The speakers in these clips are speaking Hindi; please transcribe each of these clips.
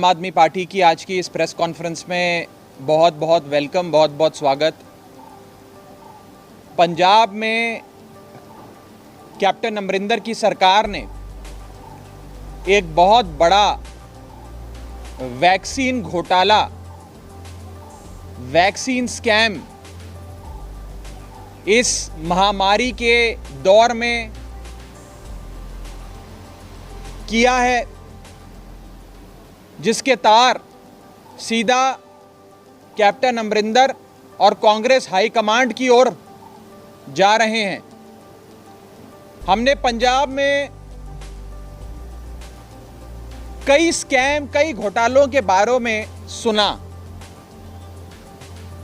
आम आदमी पार्टी की आज की इस प्रेस कॉन्फ्रेंस में बहुत बहुत वेलकम, बहुत बहुत स्वागत। पंजाब में कैप्टन अमरिंदर की सरकार ने एक बहुत बड़ा वैक्सीन घोटाला, वैक्सीन स्कैम इस महामारी के दौर में किया है, जिसके तार सीधा कैप्टन अमरिंदर और कांग्रेस हाईकमांड की ओर जा रहे हैं। हमने पंजाब में कई स्कैम, कई घोटालों के बारे में सुना।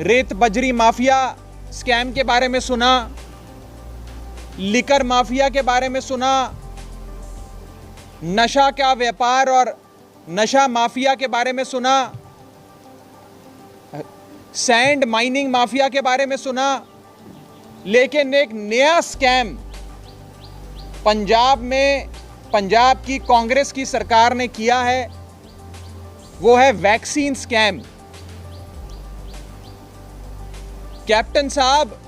रेत बजरी माफिया स्कैम के बारे में सुना, लिकर माफिया के बारे में सुना, नशा का व्यापार और नशा माफिया के बारे में सुना, सैंड माइनिंग माफिया के बारे में सुना। लेकिन एक नया स्कैम पंजाब में, पंजाब की कांग्रेस की सरकार ने किया है, वो है वैक्सीन स्कैम। कैप्टन साहब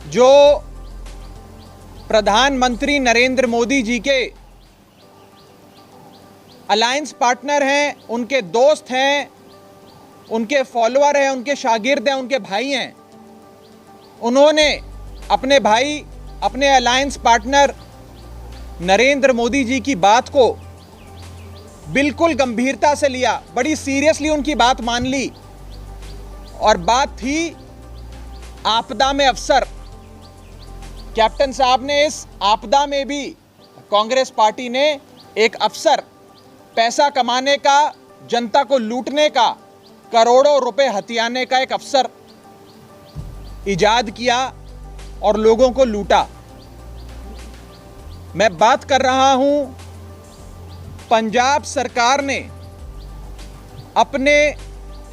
जो प्रधानमंत्री नरेंद्र मोदी जी के अलायंस पार्टनर हैं, उनके दोस्त हैं, उनके फॉलोअर हैं, उनके शागिर्द हैं, उनके भाई हैं, उन्होंने अपने भाई, अपने अलायंस पार्टनर नरेंद्र मोदी जी की बात को बिल्कुल गंभीरता से लिया, बड़ी सीरियसली उनकी बात मान ली। और बात थी आपदा में अफसर। कैप्टन साहब ने इस आपदा में भी कांग्रेस पार्टी ने एक अफसर, पैसा कमाने का, जनता को लूटने का, करोड़ों रुपए हथियाने का एक अफसर इजाद किया और लोगों को लूटा। मैं बात कर रहा हूं, पंजाब सरकार ने अपने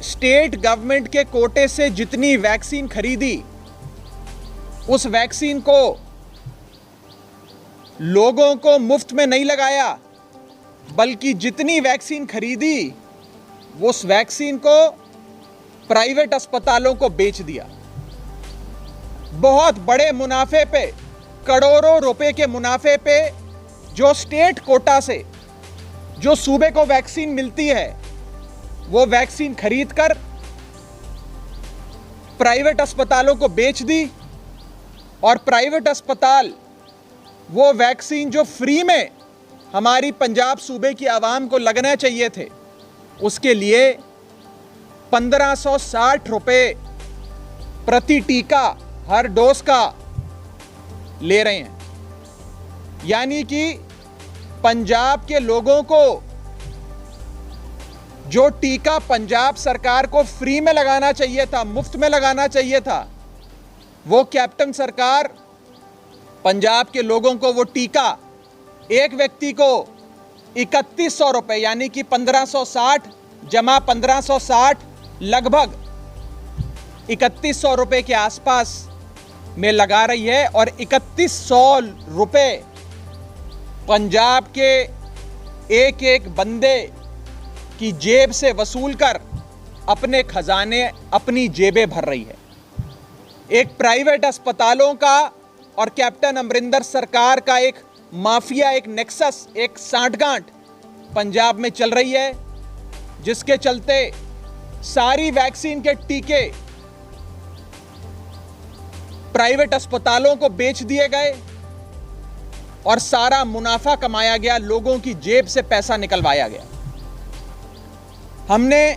स्टेट गवर्नमेंट के कोटे से जितनी वैक्सीन खरीदी, उस वैक्सीन को लोगों को मुफ्त में नहीं लगाया, बल्कि जितनी वैक्सीन खरीदी उस वैक्सीन को प्राइवेट अस्पतालों को बेच दिया। बहुत बड़े मुनाफे पे, करोड़ों रुपए के मुनाफे पे, जो स्टेट कोटा से, जो सूबे को वैक्सीन मिलती है, वो वैक्सीन खरीदकर प्राइवेट अस्पतालों को बेच दी। और प्राइवेट अस्पताल वो वैक्सीन जो फ्री में हमारी पंजाब सूबे की आवाम को लगना चाहिए थे, उसके लिए 1560 रुपए प्रति टीका, हर डोज का ले रहे हैं। यानी कि पंजाब के लोगों को जो टीका पंजाब सरकार को फ्री में लगाना चाहिए था, मुफ्त में लगाना चाहिए था, वो कैप्टन सरकार पंजाब के लोगों को वो टीका एक व्यक्ति को 3100 रुपए, यानी कि 1560 जमा 1560, लगभग 3100 रुपए के आसपास में लगा रही है। और 3100 रुपए पंजाब के एक एक बंदे की जेब से वसूल कर अपने खजाने, अपनी जेबें भर रही है। एक प्राइवेट अस्पतालों का और कैप्टन अमरिंदर सरकार का एक माफिया, एक नेक्सस, एक सांठगांठ पंजाब में चल रही है, जिसके चलते सारी वैक्सीन के टीके प्राइवेट अस्पतालों को बेच दिए गए और सारा मुनाफा कमाया गया, लोगों की जेब से पैसा निकलवाया गया। हमने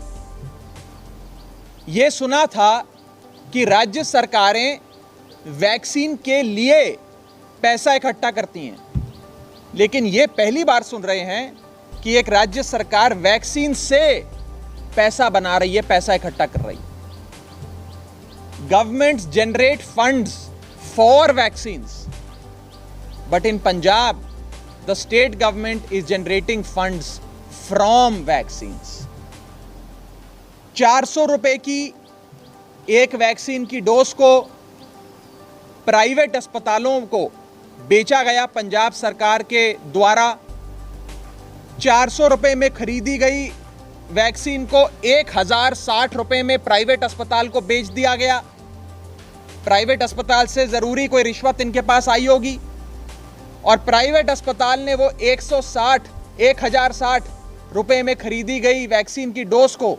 ये सुना था कि राज्य सरकारें वैक्सीन के लिए पैसा इकट्ठा करती हैं, लेकिन ये पहली बार सुन रहे हैं कि एक राज्य सरकार वैक्सीन से पैसा बना रही है, पैसा इकट्ठा कर रही है। Governments generate funds for vaccines, but in Punjab the state government is generating funds from vaccines. 400 रुपए की एक वैक्सीन की डोज को प्राइवेट अस्पतालों को बेचा गया पंजाब सरकार के द्वारा। 400 रुपए में खरीदी गई वैक्सीन को 1060 रुपए में प्राइवेट अस्पताल को बेच दिया गया। प्राइवेट अस्पताल से जरूरी कोई रिश्वत इनके पास आई होगी और प्राइवेट अस्पताल ने वो 1060 रुपए में खरीदी गई वैक्सीन की डोज को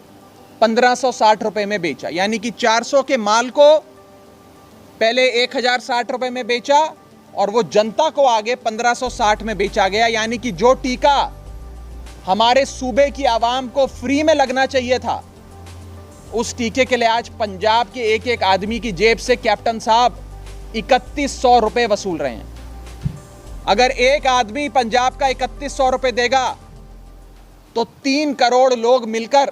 1560 रुपए में बेचा। यानी कि 400 के माल को पहले 1060 रुपए में बेचा और वो जनता को आगे 1560 में बेचा गया। यानी कि जो टीका हमारे सूबे की आवाम को फ्री में लगना चाहिए था, उस टीके के लिए आज पंजाब के एक एक आदमी की जेब से कैप्टन साहब 3100 रुपए वसूल रहे हैं। अगर एक आदमी पंजाब का 3100 रुपए देगा तो 3 करोड़ लोग मिलकर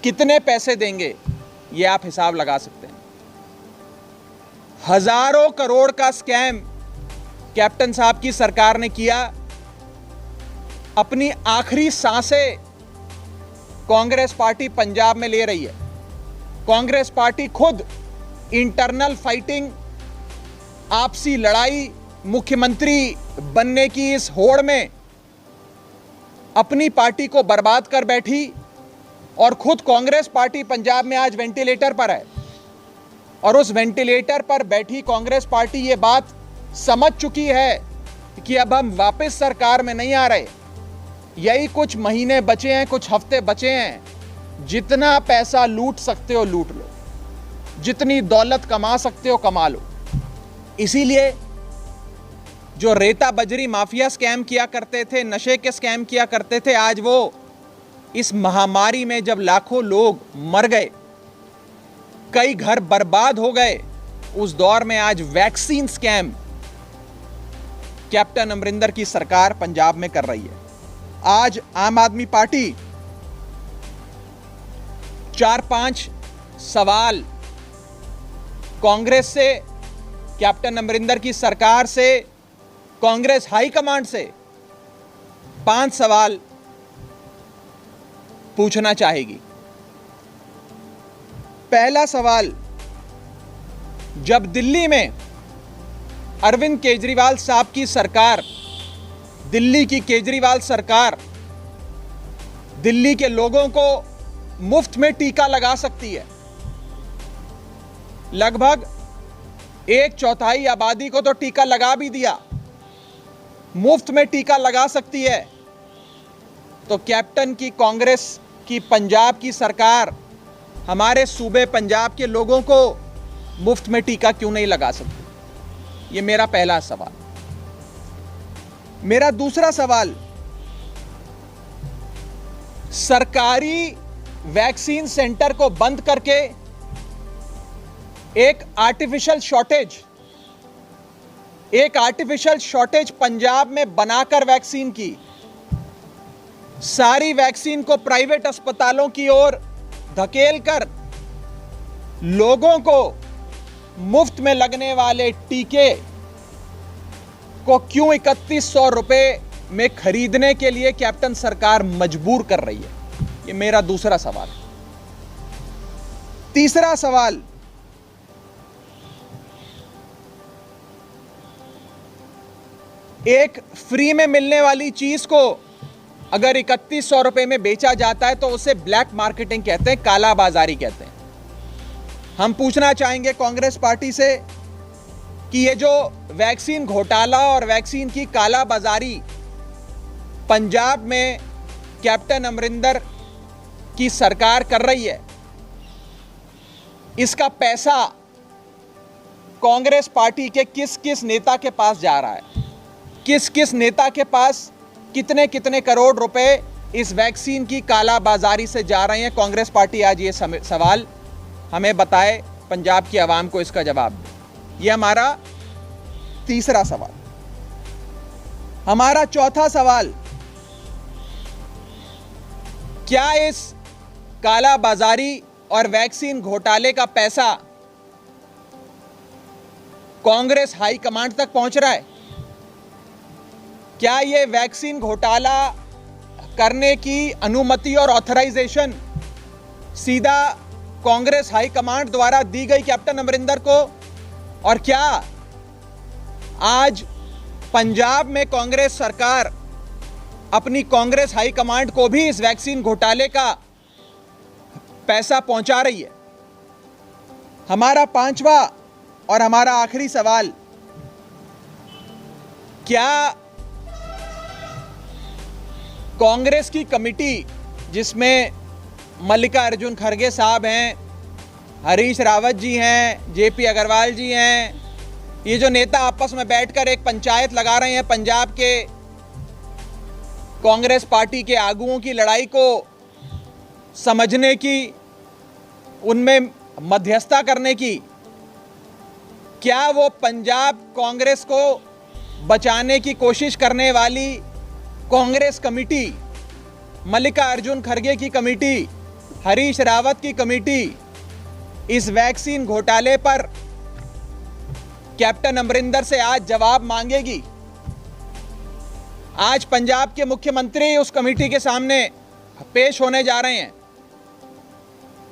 कितने पैसे देंगे, ये आप हिसाब लगा सकते हैं। हजारों करोड़ का स्कैम कैप्टन साहब की सरकार ने किया। अपनी आखिरी सांसें कांग्रेस पार्टी पंजाब में ले रही है। कांग्रेस पार्टी खुद इंटरनल फाइटिंग, आपसी लड़ाई, मुख्यमंत्री बनने की इस होड़ में अपनी पार्टी को बर्बाद कर बैठी और खुद कांग्रेस पार्टी पंजाब में आज वेंटिलेटर पर है। और उस वेंटिलेटर पर बैठी कांग्रेस पार्टी ये बात समझ चुकी है कि अब हम वापस सरकार में नहीं आ रहे। यही कुछ महीने बचे हैं, कुछ हफ्ते बचे हैं। जितना पैसा लूट सकते हो लूट लो, जितनी दौलत कमा सकते हो कमा लो। इसीलिए जो रेता बजरी माफिया स्कैम किया करते थे, नशे के स्कैम किया करते थे, आज वो इस महामारी में जब लाखों लोग मर गए, कई घर बर्बाद हो गए, उस दौर में आज वैक्सीन स्कैम कैप्टन अमरिंदर की सरकार पंजाब में कर रही है। आज आम आदमी पार्टी 4-5 सवाल कांग्रेस से, कैप्टन अमरिंदर की सरकार से, कांग्रेस हाईकमांड से 5 सवाल पूछना चाहेगी। पहला सवाल, जब दिल्ली में अरविंद केजरीवाल साहब की सरकार, दिल्ली की केजरीवाल सरकार दिल्ली के लोगों को मुफ्त में टीका लगा सकती है, लगभग 1/4 आबादी को तो टीका लगा भी दिया, मुफ्त में टीका लगा सकती है, तो कैप्टन की कांग्रेस की पंजाब की सरकार हमारे सूबे पंजाब के लोगों को मुफ्त में टीका क्यों नहीं लगा सकती? ये मेरा पहला सवाल। मेरा दूसरा सवाल, सरकारी वैक्सीन सेंटर को बंद करके एक आर्टिफिशियल शॉर्टेज पंजाब में बनाकर वैक्सीन की, सारी वैक्सीन को प्राइवेट अस्पतालों की ओर धकेलकर लोगों को मुफ्त में लगने वाले टीके को क्यों 3100 रुपए में खरीदने के लिए कैप्टन सरकार मजबूर कर रही है? ये मेरा दूसरा सवाल। तीसरा सवाल, एक फ्री में मिलने वाली चीज को अगर 3100 रुपए में बेचा जाता है तो उसे ब्लैक मार्केटिंग कहते हैं, काला बाजारी कहते हैं। हम पूछना चाहेंगे कांग्रेस पार्टी से कि ये जो वैक्सीन घोटाला और वैक्सीन की काला बाजारी पंजाब में कैप्टन अमरिंदर की सरकार कर रही है, इसका पैसा कांग्रेस पार्टी के किस किस नेता के पास जा रहा है? किस किस नेता के पास कितने कितने करोड़ रुपए इस वैक्सीन की काला बाजारी से जा रहे हैं? कांग्रेस पार्टी आज ये सवाल हमें बताए, पंजाब की आवाम को इसका जवाब दे। ये हमारा तीसरा सवाल। हमारा चौथा सवाल, क्या इस काला बाजारी और वैक्सीन घोटाले का पैसा कांग्रेस हाईकमांड तक पहुंच रहा है? क्या ये वैक्सीन घोटाला करने की अनुमति और ऑथराइजेशन सीधा कांग्रेस हाईकमांड द्वारा दी गई कैप्टन अमरिंदर को? और क्या आज पंजाब में कांग्रेस सरकार अपनी कांग्रेस हाईकमांड को भी इस वैक्सीन घोटाले का पैसा पहुंचा रही है। हमारा पांचवा और हमारा आखिरी सवाल, क्या कांग्रेस की कमेटी जिसमें मल्लिकार्जुन खड़गे साहब हैं, हरीश रावत जी हैं, जेपी अग्रवाल जी हैं, ये जो नेता आपस में बैठकर एक पंचायत लगा रहे हैं पंजाब के कांग्रेस पार्टी के आगुओं की लड़ाई को समझने की, उनमें मध्यस्थता करने की, क्या वो पंजाब कांग्रेस को बचाने की कोशिश करने वाली कांग्रेस कमेटी, मल्लिकार्जुन खड़गे की कमेटी, हरीश रावत की कमेटी इस वैक्सीन घोटाले पर कैप्टन अमरिंदर से आज जवाब मांगेगी? आज पंजाब के मुख्यमंत्री उस कमेटी के सामने पेश होने जा रहे हैं।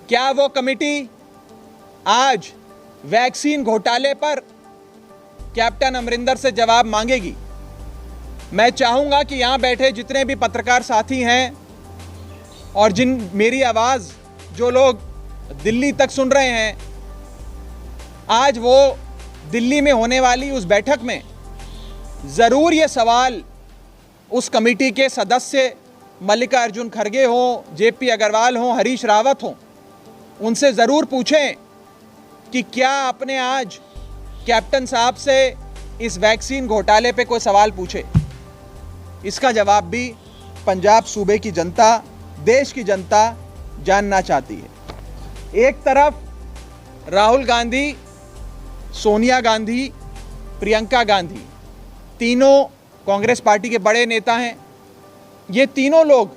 क्या वो कमेटी आज वैक्सीन घोटाले पर कैप्टन अमरिंदर से जवाब मांगेगी? मैं चाहूंगा कि यहां बैठे जितने भी पत्रकार साथी हैं और जिन मेरी आवाज जो लोग दिल्ली तक सुन रहे हैं, आज वो दिल्ली में होने वाली उस बैठक में जरूर ये सवाल उस कमेटी के सदस्य मल्लिकार्जुन खड़गे हों, जेपी अग्रवाल हों, हरीश रावत हों, उनसे ज़रूर पूछें कि क्या आपने आज कैप्टन साहब से इस वैक्सीन घोटाले पे कोई सवाल पूछे। इसका जवाब भी पंजाब सूबे की जनता, देश की जनता जानना चाहती है। एक तरफ राहुल गांधी, सोनिया गांधी, प्रियंका गांधी, तीनों कांग्रेस पार्टी के बड़े नेता हैं। ये तीनों लोग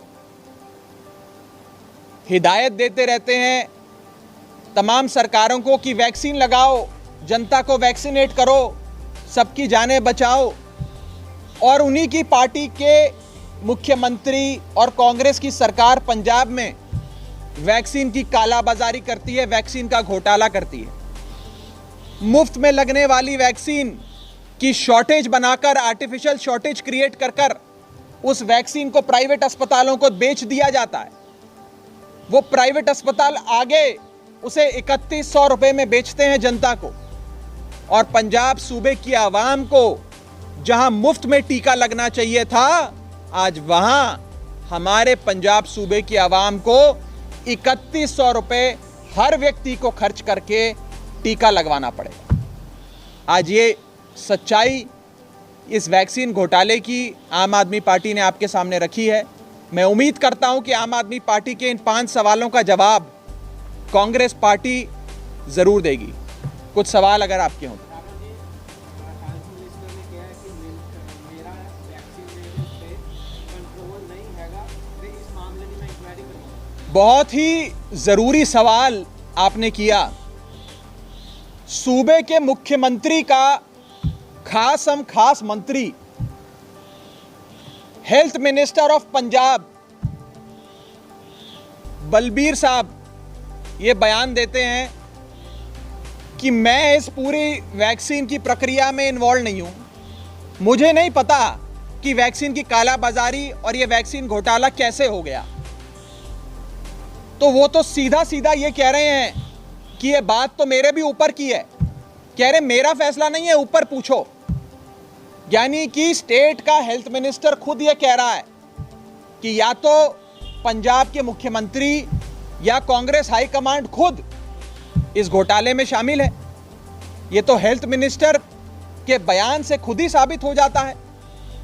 हिदायत देते रहते हैं तमाम सरकारों को कि वैक्सीन लगाओ, जनता को वैक्सीनेट करो, सबकी जानें बचाओ, और उन्हीं की पार्टी के मुख्यमंत्री और कांग्रेस की सरकार पंजाब में वैक्सीन की कालाबाजारी करती है, वैक्सीन का घोटाला करती है। मुफ्त में लगने वाली वैक्सीन की शॉर्टेज बनाकर, आर्टिफिशियल शॉर्टेज क्रिएट कर उस वैक्सीन को प्राइवेट अस्पतालों को बेच दिया जाता है। वो प्राइवेट अस्पताल आगे उसे 3100 रुपए में बेचते हैं जनता को, और पंजाब सूबे की आवाम को जहां मुफ्त में टीका लगना चाहिए था, आज वहां हमारे पंजाब सूबे की आवाम को 3100 रुपए हर व्यक्ति को खर्च करके टीका लगवाना पड़ेगा। आज ये सच्चाई इस वैक्सीन घोटाले की आम आदमी पार्टी ने आपके सामने रखी है। मैं उम्मीद करता हूं कि आम आदमी पार्टी के इन 5 सवालों का जवाब कांग्रेस पार्टी जरूर देगी। कुछ सवाल अगर आपके हों। बहुत ही जरूरी सवाल आपने किया। सूबे के मुख्यमंत्री का खास मंत्री, health minister of Punjab Balbir साहब ये बयान देते हैं कि मैं इस पूरी वैक्सीन की प्रक्रिया में इन्वॉल्व नहीं हूं, मुझे नहीं पता कि वैक्सीन की कालाबाजारी और ये वैक्सीन घोटाला कैसे हो गया। तो वो तो सीधा ये कह रहे हैं कि ये बात तो मेरे भी ऊपर की है, कह रहे मेरा फैसला नहीं है, ऊपर पूछो। यानी कि स्टेट का हेल्थ मिनिस्टर खुद ये कह रहा है कि या तो पंजाब के मुख्यमंत्री या कांग्रेस हाईकमांड खुद इस घोटाले में शामिल है। ये तो हेल्थ मिनिस्टर के बयान से खुद ही साबित हो जाता है।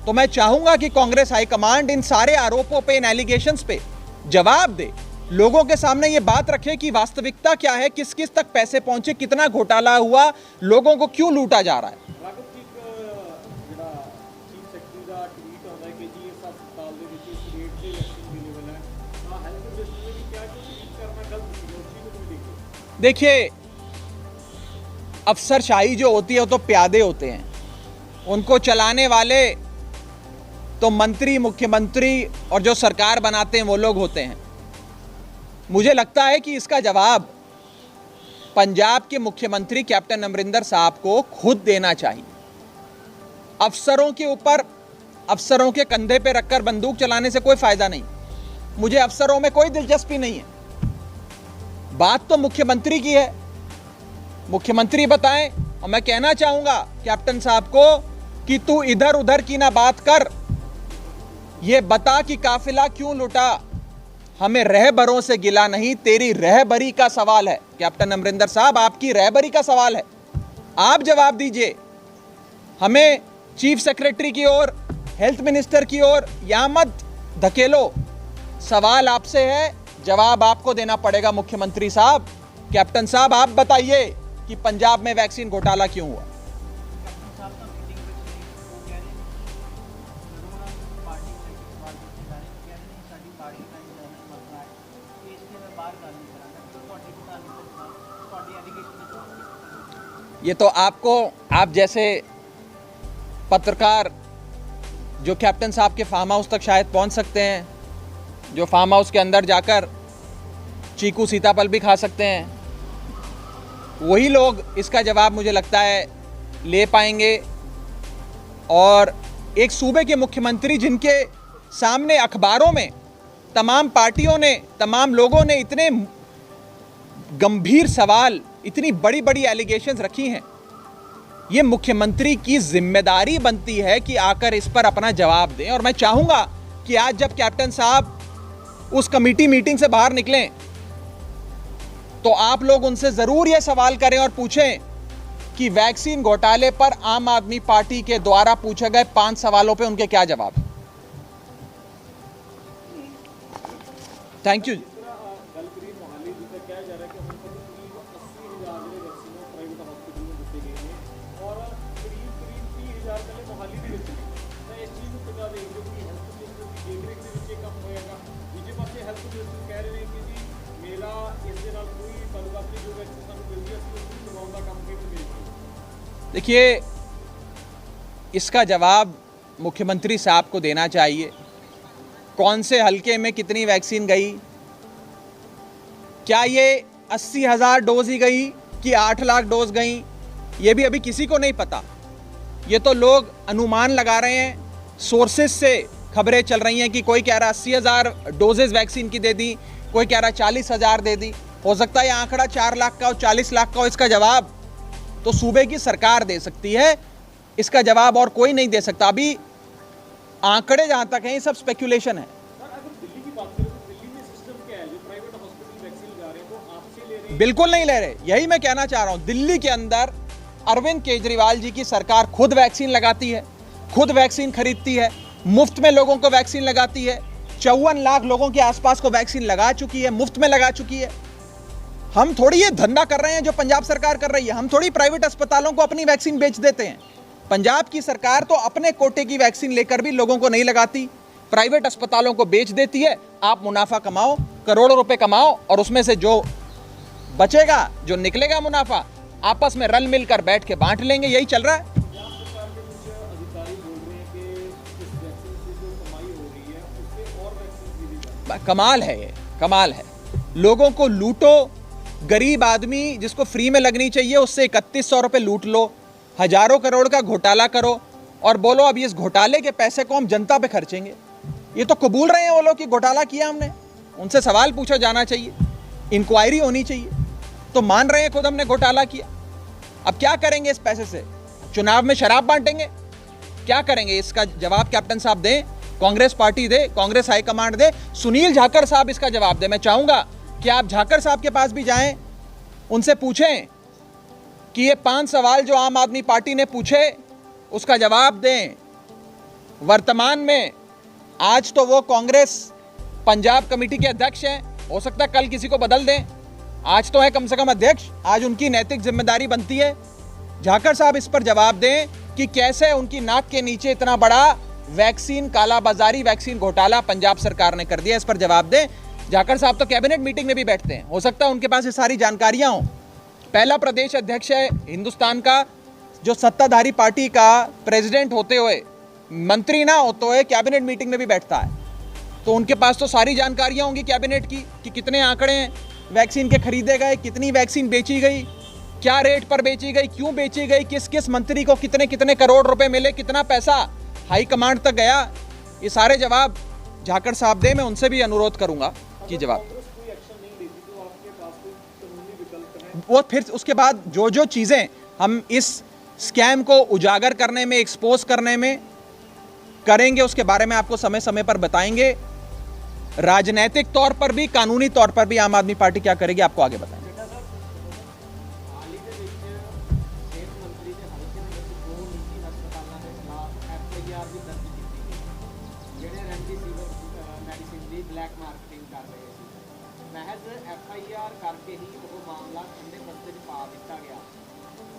तो मैं चाहूंगा कि कांग्रेस हाईकमांड इन सारे आरोपों पे, इन एलिगेशंस पे जवाब दे, लोगों के सामने ये बात रखे कि वास्तविकता क्या है, किस किस तक पैसे पहुंचे, कितना घोटाला हुआ, लोगों को क्यों लूटा जा रहा है। देखिए, अफसरशाही जो होती है वो तो प्यादे होते हैं, उनको चलाने वाले तो मंत्री, मुख्यमंत्री और जो सरकार बनाते हैं वो लोग होते हैं। मुझे लगता है कि इसका जवाब पंजाब के मुख्यमंत्री कैप्टन अमरिंदर साहब को खुद देना चाहिए। अफसरों के ऊपर अफसरों के कंधे पे रखकर बंदूक चलाने से कोई फायदा नहीं। मुझे अफसरों में कोई दिलचस्पी नहीं है। बात तो मुख्यमंत्री की है, मुख्यमंत्री बताएं। और मैं कहना चाहूंगा कैप्टन साहब को कि तू इधर उधर की ना बात कर, ये बता कि काफिला क्यों लुटा। हमें रहबरों से गिला नहीं, तेरी रहबरी का सवाल है। कैप्टन अमरिंदर साहब, आपकी रहबरी का सवाल है, आप जवाब दीजिए। हमें चीफ सेक्रेटरी की ओर, हेल्थ मिनिस्टर की ओर या मत धकेलो। सवाल आपसे है, जवाब आपको देना पड़ेगा मुख्यमंत्री साहब। कैप्टन साहब, आप बताइए कि पंजाब में वैक्सीन घोटाला क्यों हुआ। ये तो आपको, आप जैसे पत्रकार जो कैप्टन साहब के फार्म हाउस तक शायद पहुंच सकते हैं, जो फार्म हाउस के अंदर जाकर चीकू सीताफल भी खा सकते हैं, वही लोग इसका जवाब मुझे लगता है ले पाएंगे। और एक सूबे के मुख्यमंत्री जिनके सामने अखबारों में तमाम पार्टियों ने, तमाम लोगों ने इतने गंभीर सवाल, इतनी बड़ी बड़ी एलिगेशंस रखी हैं, ये मुख्यमंत्री की जिम्मेदारी बनती है कि आकर इस पर अपना जवाब दें। और मैं चाहूंगा कि आज जब कैप्टन साहब उस कमेटी मीटिंग से बाहर निकलें तो आप लोग उनसे जरूर यह सवाल करें और पूछें कि वैक्सीन घोटाले पर आम आदमी पार्टी के द्वारा पूछे गए 5 सवालों पे उनके क्या जवाब हैं। Thank you. देखिए, इसका जवाब मुख्यमंत्री साहब को देना चाहिए। कौन से हलके में कितनी वैक्सीन गई, क्या ये 80,000 डोज ही गई कि 8 लाख डोज गई, ये भी अभी किसी को नहीं पता। ये तो लोग अनुमान लगा रहे हैं, सोर्सेज से खबरें चल रही हैं कि कोई कह रहा 80,000 डोजेज वैक्सीन की दे दी, कोई कह रहा 40,000 दे दी। हो सकता है ये आंकड़ा 4 लाख का हो, 40 लाख का हो। इसका जवाब तो सूबे की सरकार दे सकती है, इसका जवाब और कोई नहीं दे सकता। अभी आंकड़े जहां तक हैं ये सब स्पेकुलेशन है। बिल्कुल नहीं ले रहे, यही मैं कहना चाह रहा हूं। दिल्ली के अंदर अरविंद केजरीवाल जी की सरकार खुद वैक्सीन लगाती है, खुद वैक्सीन खरीदती है, मुफ्त में लोगों को वैक्सीन लगाती है। 54 लाख लोगों के आसपास को वैक्सीन लगा चुकी है, मुफ्त में लगा चुकी है। हम थोड़ी ये धंधा कर रहे हैं जो पंजाब सरकार कर रही है। हम थोड़ी प्राइवेट अस्पतालों को अपनी वैक्सीन बेच देते हैं। पंजाब की सरकार तो अपने कोटे की वैक्सीन लेकर भी लोगों को नहीं लगाती, प्राइवेट अस्पतालों को बेच देती है। आप मुनाफा कमाओ, करोड़ों रुपए कमाओ, और उसमें से जो बचेगा, जो निकलेगा मुनाफा, आपस में रल मिलकर बैठ के बांट लेंगे। यही चल रहा है। कमाल है, ये कमाल है। लोगों को लूटो, गरीब आदमी जिसको फ्री में लगनी चाहिए उससे 3100 रुपये लूट लो, हजारों करोड़ का घोटाला करो और बोलो अब इस घोटाले के पैसे को हम जनता पे खर्चेंगे। ये तो कबूल रहे हैं वो लोग कि घोटाला किया हमने, उनसे सवाल पूछा जाना चाहिए, इंक्वायरी होनी चाहिए, तो मान रहे हैं खुद हमने घोटाला किया। अब क्या करेंगे इस पैसे से? चुनाव में शराब बांटेंगे? क्या करेंगे? इसका जवाब कैप्टन साहब दें, कांग्रेस पार्टी दे, कांग्रेस हाईकमांड दे, सुनील जाखड़ साहब इसका जवाब दे। मैं चाहूंगा कि आप जाखड़ साहब के पास भी जाएं, उनसे पूछें कि ये 5 सवाल जो आम आदमी पार्टी ने पूछे उसका जवाब दें। वर्तमान में आज तो वो कांग्रेस पंजाब कमेटी के अध्यक्ष हैं, हो सकता है कल किसी को बदल दें, आज तो है कम से कम अध्यक्ष, आज उनकी नैतिक जिम्मेदारी बनती है। जाखड़ साहब इस पर जवाब दें कि कैसे उनकी नाक के नीचे इतना बड़ा वैक्सीन कालाबाजारी, वैक्सीन घोटाला पंजाब सरकार ने कर दिया। इस पर जवाब दें। जाखड़ साहब तो कैबिनेट मीटिंग में भी बैठते हैं, हो सकता है उनके पास ये सारी जानकारियां हों। पहला प्रदेश अध्यक्ष है हिंदुस्तान का जो सत्ताधारी पार्टी का प्रेसिडेंट होते हुए, मंत्री ना होते हुए कैबिनेट मीटिंग में भी बैठता है, तो उनके पास तो सारी जानकारियां होंगी कैबिनेट की कि कितने आंकड़े हैं वैक्सीन के खरीदे गए, कितनी वैक्सीन बेची गई, क्या रेट पर बेची गई, क्यों बेची गई, किस किस मंत्री को कितने कितने करोड़ रुपए मिले, कितना पैसा हाई कमांड तक गया, ये सारे जवाब झाकड़ साहब दे, मैं उनसे भी अनुरोध करूंगा कि जवाब। वो फिर उसके बाद जो जो चीज़ें हम इस स्कैम को उजागर करने में, एक्सपोज करने में करेंगे, उसके बारे में आपको समय समय पर बताएंगे। राजनीतिक तौर पर भी, कानूनी तौर पर भी आम आदमी पार्टी क्या करेगी, आपको आगे बताएंगे।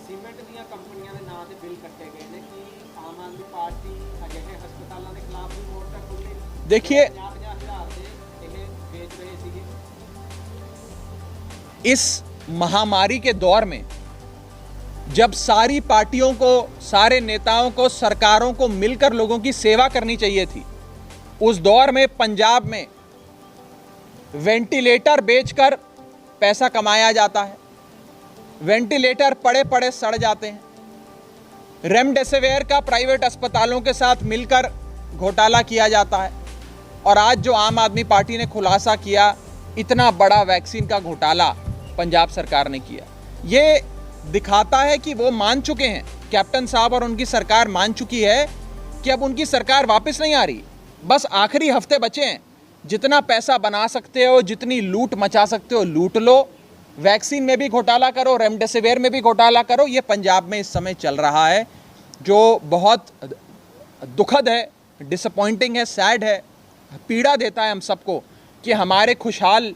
सीमेंट ਦੀਆਂ ਕੰਪਨੀਆਂ ਦੇ ਨਾਂ ਤੇ ਬਿੱਲ ਕੱਟੇ ਗਏ ਨੇ ਕਿ ਆਮ ਆਦਮੀ ਪਾਰਟੀ ਅਜਿਹੇ ਹਸਪਤਾਲਾਂ ਦੇ ਖਿਲਾਫ ਵੀ ਮੋਰਚਾ ਖੋਲੇ। देखिए, 50,000 ਦੇ ਇਹ ਵੇਚ ਰਹੇ ਸੀਗੇ। इस महामारी के दौर में जब सारी पार्टियों को, सारे नेताओं को, सरकारों को मिलकर लोगों की सेवा करनी चाहिए थी, उस दौर में पंजाब में वेंटिलेटर बेचकर पैसा कमाया जाता है। वेंटिलेटर पड़े पड़े सड़ जाते हैं। रेमडेसिविर का प्राइवेट अस्पतालों के साथ मिलकर घोटाला किया जाता है। और आज जो आम आदमी पार्टी ने खुलासा किया, इतना बड़ा वैक्सीन का घोटाला पंजाब सरकार ने किया, ये दिखाता है कि वो मान चुके हैं, कैप्टन साहब और उनकी सरकार मान चुकी है कि अब उनकी सरकार वापस नहीं आ रही, बस आखिरी हफ्ते बचे हैं। जितना पैसा बना सकते हो, जितनी लूट मचा सकते हो लूट लो, वैक्सीन में भी घोटाला करो, रेमडेसिविर में भी घोटाला करो। ये पंजाब में इस समय चल रहा है, जो बहुत दुखद है, डिसअपॉइंटिंग है, सैड है, पीड़ा देता है हम सबको कि हमारे खुशहाल